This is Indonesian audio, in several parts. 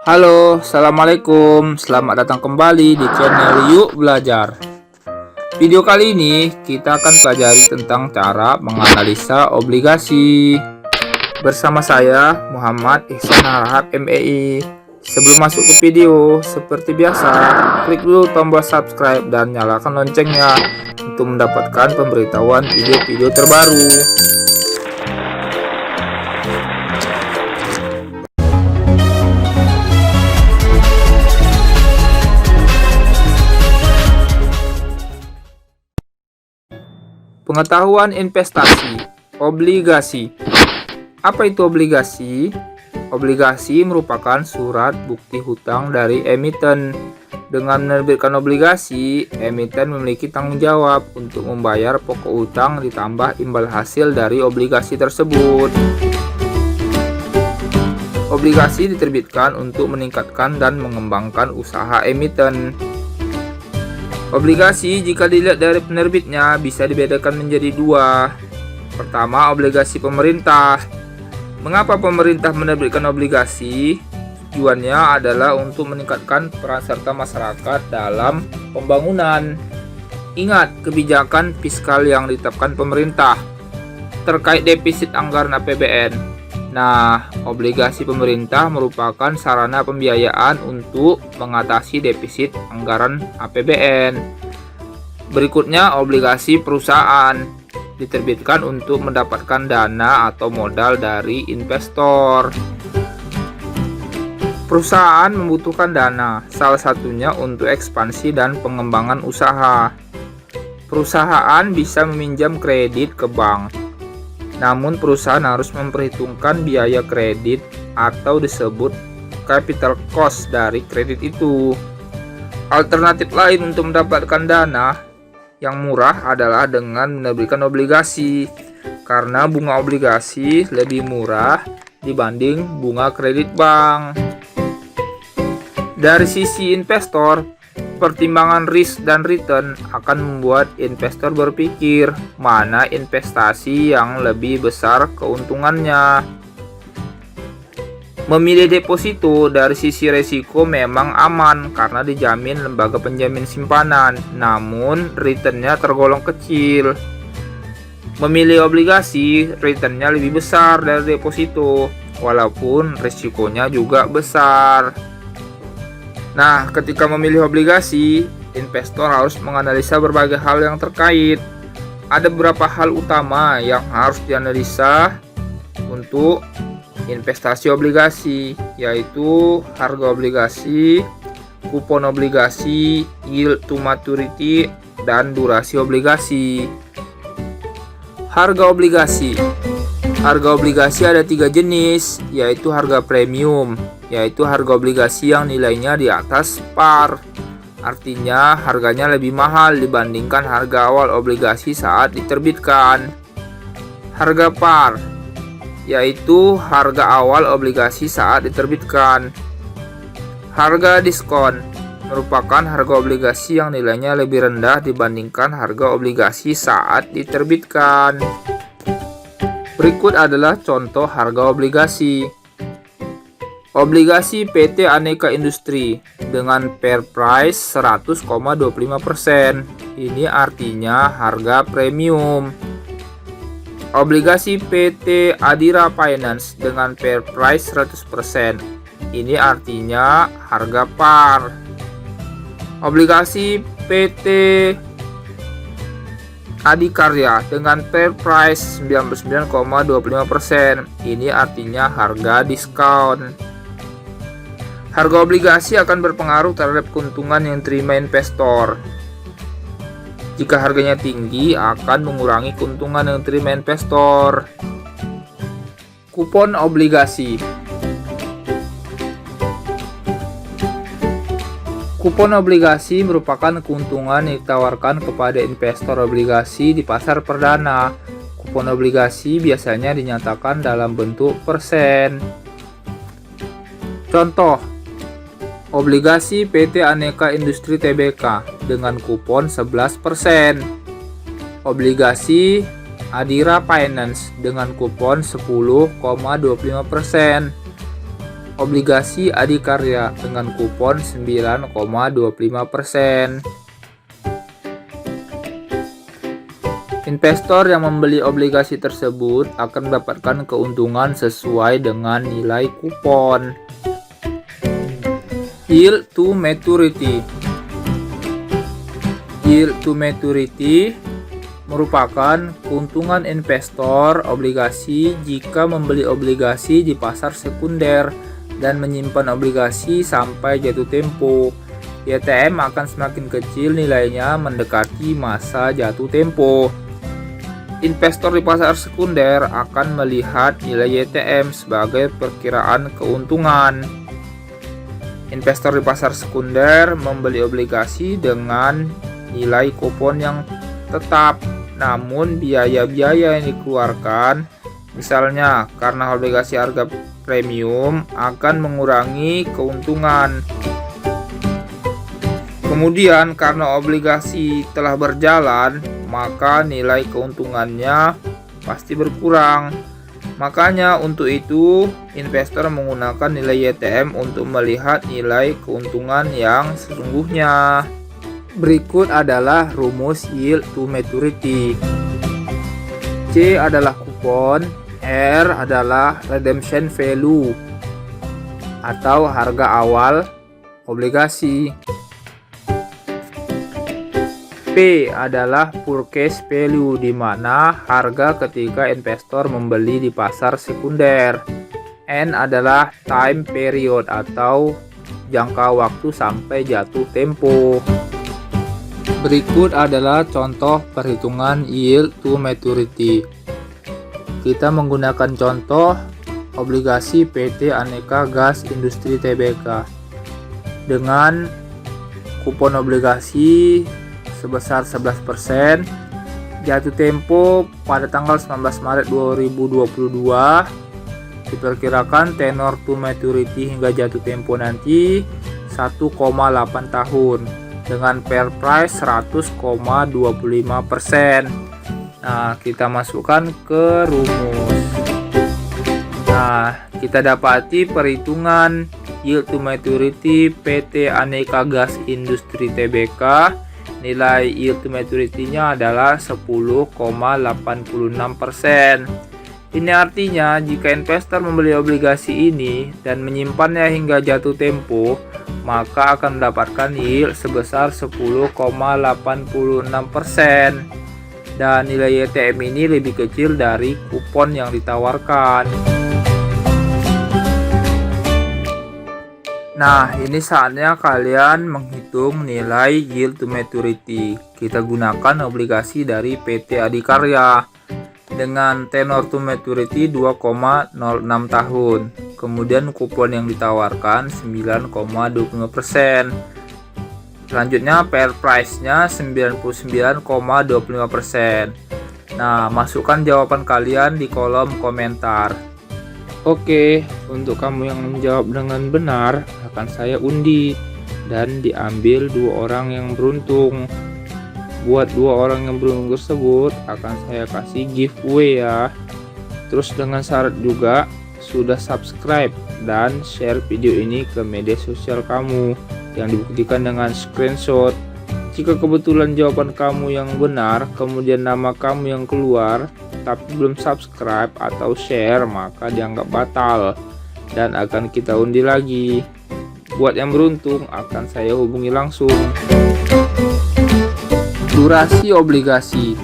Halo, assalamualaikum. Selamat datang kembali di channel Yuk Belajar. Video kali ini kita akan pelajari tentang cara menganalisa obligasi. Bersama saya Muhammad Ihsan Harahap MEI. Sebelum masuk ke video, seperti biasa, klik dulu tombol subscribe dan nyalakan loncengnya untuk mendapatkan pemberitahuan video-video terbaru. Pengetahuan investasi, obligasi. Apa itu obligasi? Obligasi merupakan surat bukti hutang dari emiten. Dengan menerbitkan obligasi, emiten memiliki tanggung jawab untuk membayar pokok hutang ditambah imbal hasil dari obligasi tersebut. Obligasi diterbitkan untuk meningkatkan dan mengembangkan usaha emiten. Obligasi jika dilihat dari penerbitnya bisa dibedakan menjadi dua. Pertama, obligasi pemerintah. Mengapa pemerintah menerbitkan obligasi? Tujuannya adalah untuk meningkatkan peran serta masyarakat dalam pembangunan. Ingat kebijakan fiskal yang ditetapkan pemerintah terkait defisit anggaran APBN. Nah, obligasi pemerintah merupakan sarana pembiayaan untuk mengatasi defisit anggaran APBN. Berikutnya, obligasi perusahaan diterbitkan untuk mendapatkan dana atau modal dari investor. Perusahaan membutuhkan dana, salah satunya untuk ekspansi dan pengembangan usaha. Perusahaan bisa meminjam kredit ke bank. Namun perusahaan harus memperhitungkan biaya kredit atau disebut capital cost dari kredit itu. Alternatif lain untuk mendapatkan dana yang murah adalah dengan menerbitkan obligasi, karena bunga obligasi lebih murah dibanding bunga kredit bank. Dari sisi investor, pertimbangan risk dan return akan membuat investor berpikir mana investasi yang lebih besar keuntungannya. Memilih deposito dari sisi resiko memang aman karena dijamin lembaga penjamin simpanan, namun returnnya tergolong kecil. Memilih obligasi, returnnya lebih besar dari deposito, walaupun resikonya juga besar. Nah, ketika memilih obligasi, investor harus menganalisa berbagai hal yang terkait. Ada beberapa hal utama yang harus dianalisa untuk investasi obligasi, yaitu harga obligasi, kupon obligasi, yield to maturity, dan durasi obligasi. Harga obligasi. Harga obligasi ada 3 jenis, yaitu harga premium, yaitu harga obligasi yang nilainya di atas par. Artinya harganya lebih mahal dibandingkan harga awal obligasi saat diterbitkan. Harga par, yaitu harga awal obligasi saat diterbitkan. Harga diskon merupakan harga obligasi yang nilainya lebih rendah dibandingkan harga obligasi saat diterbitkan. Berikut adalah contoh harga obligasi. Obligasi PT Aneka Industri dengan fair price 100,25%. Ini artinya harga premium. Obligasi PT Adira Finance dengan fair price 100%. Ini artinya harga par. Obligasi PT Adikarya dengan fair price 99,25%. Ini artinya harga diskon. Harga obligasi akan berpengaruh terhadap keuntungan yang diterima investor. Jika harganya tinggi, akan mengurangi keuntungan yang diterima investor. Kupon obligasi. Kupon obligasi merupakan keuntungan yang ditawarkan kepada investor obligasi di pasar perdana. Kupon obligasi biasanya dinyatakan dalam bentuk persen. Contoh, obligasi PT Aneka Industri Tbk dengan kupon 11%. Obligasi Adira Finance dengan kupon 10,25%. obligasi adikarya dengan kupon 9,25%. Investor yang membeli obligasi tersebut akan mendapatkan keuntungan sesuai dengan nilai kupon. Yield to maturity. Yield to maturity merupakan keuntungan investor obligasi jika membeli obligasi di pasar sekunder dan menyimpan obligasi sampai jatuh tempo. YTM akan semakin kecil nilainya mendekati masa jatuh tempo. Investor di pasar sekunder akan melihat nilai YTM sebagai perkiraan keuntungan. Investor di pasar sekunder membeli obligasi dengan nilai kupon yang tetap, namun biaya-biaya yang dikeluarkan, misalnya karena obligasi harga premium, akan mengurangi keuntungan. Kemudian karena obligasi telah berjalan, maka nilai keuntungannya pasti berkurang. Makanya untuk itu investor menggunakan nilai YTM untuk melihat nilai keuntungan yang sesungguhnya. Berikut adalah rumus yield to maturity. C adalah kupon, R adalah redemption value atau harga awal obligasi. P adalah purchase value, di mana harga ketika investor membeli di pasar sekunder. N adalah time period atau jangka waktu sampai jatuh tempo. Berikut adalah contoh perhitungan yield to maturity. Kita menggunakan contoh obligasi PT Aneka Gas Industri Tbk dengan kupon obligasi sebesar 11%, jatuh tempo pada tanggal 19 Maret 2022, diperkirakan tenor to maturity hingga jatuh tempo nanti 1,8 tahun dengan fair price 100,25%. Nah, kita masukkan ke rumus. Nah, kita dapati perhitungan yield to maturity PT Aneka Gas Industri Tbk. Nilai yield to maturity-nya adalah 10,86%. Ini artinya jika investor membeli obligasi ini dan menyimpannya hingga jatuh tempo, maka akan mendapatkan yield sebesar 10,86%. Dan nilai YTM ini lebih kecil dari kupon yang ditawarkan. Nah, ini saatnya kalian menghitung nilai yield to maturity. Kita gunakan obligasi dari PT Adikarya dengan tenor to maturity 2,06 tahun. Kemudian kupon yang ditawarkan 9,25%. Selanjutnya fair price-nya 99,25%. Nah, masukkan jawaban kalian di kolom komentar. Oke, untuk kamu yang menjawab dengan benar akan saya undi dan diambil 2 orang yang beruntung. Buat 2 orang yang beruntung tersebut akan saya kasih giveaway ya. Terus dengan syarat juga sudah subscribe dan share video ini ke media sosial kamu yang dibuktikan dengan screenshot. Jika kebetulan jawaban kamu yang benar, kemudian nama kamu yang keluar tapi belum subscribe atau share, maka dianggap batal dan akan kita undi lagi. Buat yang beruntung akan saya hubungi langsung. Durasi obligasi.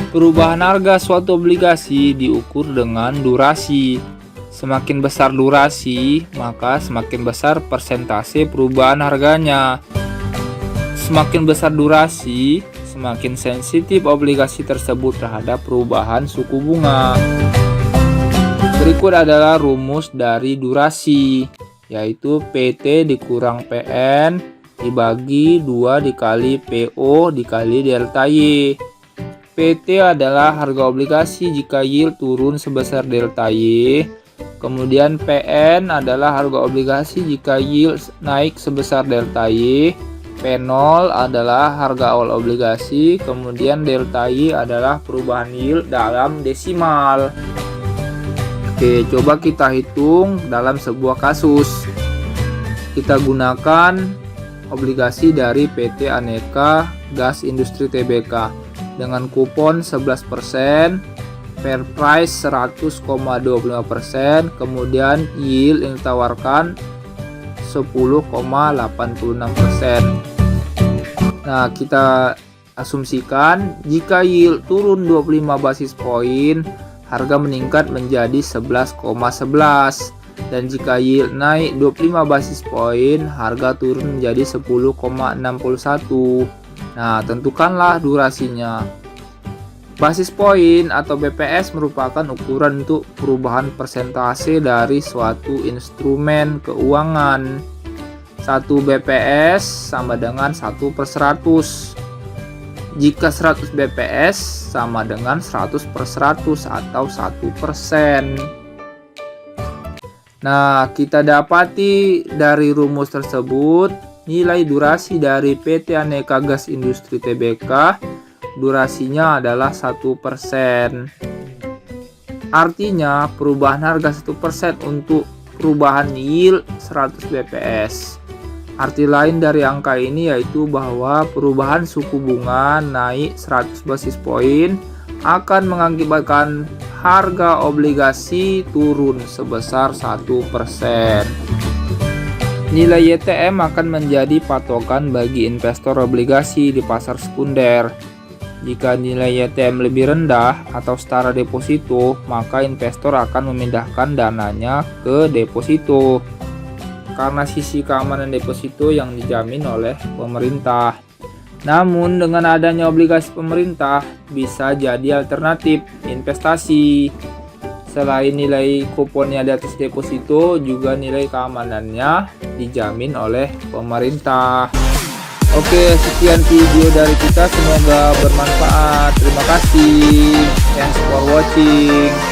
Perubahan harga suatu obligasi diukur dengan durasi. Semakin besar durasi, maka semakin besar persentase perubahan harganya. Semakin besar durasi, semakin sensitif obligasi tersebut terhadap perubahan suku bunga. Berikut adalah rumus dari durasi, yaitu PT dikurang PN dibagi 2 dikali PO dikali delta Y. PT adalah harga obligasi jika yield turun sebesar delta Y. Kemudian PN adalah harga obligasi jika yield naik sebesar delta Y. P0 adalah harga awal obligasi, kemudian delta Y adalah perubahan yield dalam desimal. Oke, coba kita hitung dalam sebuah kasus. Kita gunakan obligasi dari PT Aneka Gas Industri Tbk dengan kupon 11%, fair price 100,25%, kemudian yield yang ditawarkan 10,86%. Nah, kita asumsikan jika yield turun 25 basis poin, harga meningkat menjadi 11,11, dan jika yield naik 25 basis poin, harga turun menjadi 10,61. Nah, tentukanlah durasinya. Basis poin atau BPS merupakan ukuran untuk perubahan persentase dari suatu instrumen keuangan. 1 BPS sama dengan 1/100. Jika 100 BPS sama dengan 100/100 atau 1%. Nah, kita dapati dari rumus tersebut nilai durasi dari PT Aneka Gas Industri Tbk durasinya adalah 1%. Artinya perubahan harga 1% untuk perubahan yield 100 BPS. Arti lain dari angka ini yaitu bahwa perubahan suku bunga naik 100 basis poin akan mengakibatkan harga obligasi turun sebesar 1%. Nilai YTM akan menjadi patokan bagi investor obligasi di pasar sekunder. Jika nilai YTM lebih rendah atau setara deposito, maka investor akan memindahkan dananya ke deposito karena sisi keamanan deposito yang dijamin oleh pemerintah. Namun dengan adanya obligasi pemerintah bisa jadi alternatif investasi. Selain nilai kuponnya di atas deposito, juga nilai keamanannya dijamin oleh pemerintah. Oke, sekian video dari kita, semoga bermanfaat. Terima kasih. Thanks for watching.